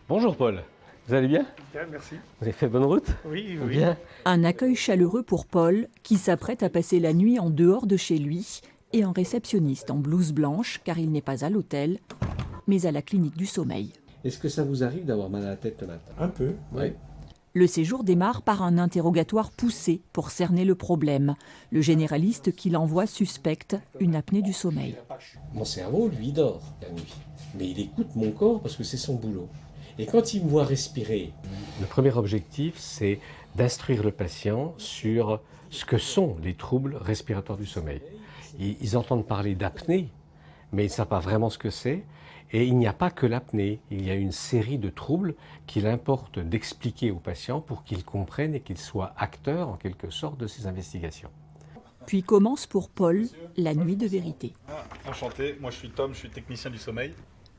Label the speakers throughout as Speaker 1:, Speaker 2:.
Speaker 1: Bonjour Paul, vous allez bien?
Speaker 2: Bien, merci.
Speaker 1: Vous avez fait bonne route?
Speaker 2: Oui.
Speaker 1: Bien.
Speaker 3: Un accueil chaleureux pour Paul, qui s'apprête à passer la nuit en dehors de chez lui, et un réceptionniste en blouse blanche, car il n'est pas à l'hôtel, mais à la clinique du sommeil.
Speaker 1: Est-ce que ça vous arrive d'avoir mal à la tête le matin?
Speaker 2: Un peu, oui.
Speaker 3: Le séjour démarre par un interrogatoire poussé pour cerner le problème. Le généraliste qui l'envoie suspecte une apnée du sommeil.
Speaker 1: Mon cerveau, lui, dort la nuit. Mais il écoute mon corps parce que c'est son boulot. Et quand il me voit respirer, le premier objectif, c'est d'instruire le patient sur ce que sont les troubles respiratoires du sommeil. Ils entendent parler d'apnée, mais ils ne savent pas vraiment ce que c'est. Et il n'y a pas que l'apnée, il y a une série de troubles qu'il importe d'expliquer aux patients pour qu'ils comprennent et qu'ils soient acteurs, en quelque sorte, de ces investigations.
Speaker 3: Puis commence pour Paul la nuit de vérité.
Speaker 4: Enchanté, moi je suis Tom, je suis technicien du sommeil.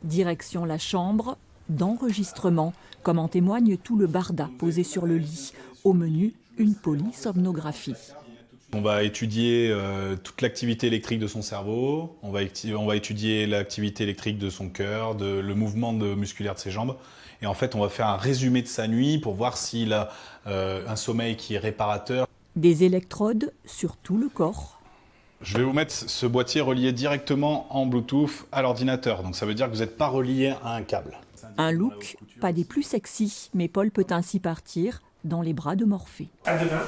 Speaker 3: Direction la chambre d'enregistrement, comme en témoigne tout le barda posé sur le lit. Au menu, une polysomnographie.
Speaker 4: On va étudier toute l'activité électrique de son cerveau, on va étudier l'activité électrique de son cœur, le mouvement musculaire de ses jambes. Et en fait, on va faire un résumé de sa nuit pour voir s'il a un sommeil qui est réparateur.
Speaker 3: Des électrodes sur tout le corps.
Speaker 4: Je vais vous mettre ce boîtier relié directement en Bluetooth à l'ordinateur. Donc ça veut dire que vous n'êtes pas relié à un câble.
Speaker 3: Un look pas des plus sexy, mais Paul peut ainsi partir dans les bras de Morphée.
Speaker 2: À demain.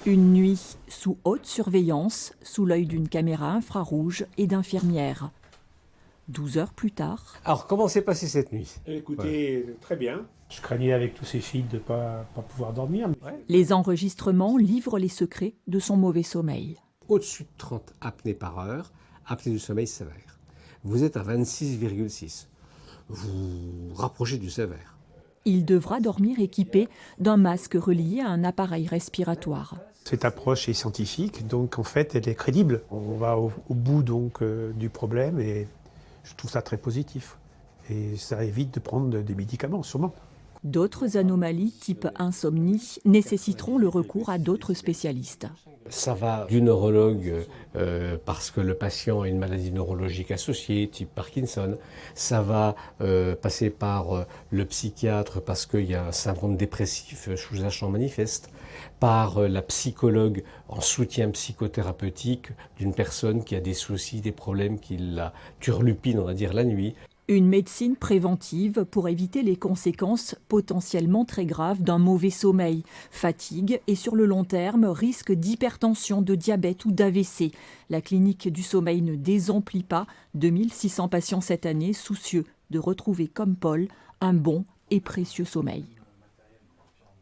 Speaker 3: Une nuit sous haute surveillance, sous l'œil d'une caméra infrarouge et d'infirmières. 12 heures plus tard.
Speaker 1: Alors, comment s'est passée cette nuit?
Speaker 2: Écoutez, très bien. Je craignais avec tous ces fils de ne pas pouvoir dormir.
Speaker 3: Les enregistrements livrent les secrets de son mauvais sommeil.
Speaker 1: Au-dessus de 30 apnées par heure, apnée du sommeil sévère. Vous êtes à 26,6. Vous rapprochez du sévère.
Speaker 3: Il devra dormir équipé d'un masque relié à un appareil respiratoire.
Speaker 2: Cette approche est scientifique, donc en fait elle est crédible. On va au bout donc du problème et je trouve ça très positif. Et ça évite de prendre des médicaments, sûrement.
Speaker 3: D'autres anomalies type insomnie nécessiteront le recours à d'autres spécialistes.
Speaker 1: Ça va du neurologue parce que le patient a une maladie neurologique associée, type Parkinson. Ça va passer par le psychiatre parce qu'il y a un syndrome dépressif sous-jacent manifeste, par la psychologue en soutien psychothérapeutique d'une personne qui a des soucis, des problèmes qui la turlupinent, on va dire, la nuit.
Speaker 3: Une médecine préventive pour éviter les conséquences potentiellement très graves d'un mauvais sommeil, fatigue et sur le long terme risque d'hypertension, de diabète ou d'AVC. La clinique du sommeil ne désemplit pas 2600 patients cette année soucieux de retrouver comme Paul un bon et précieux sommeil.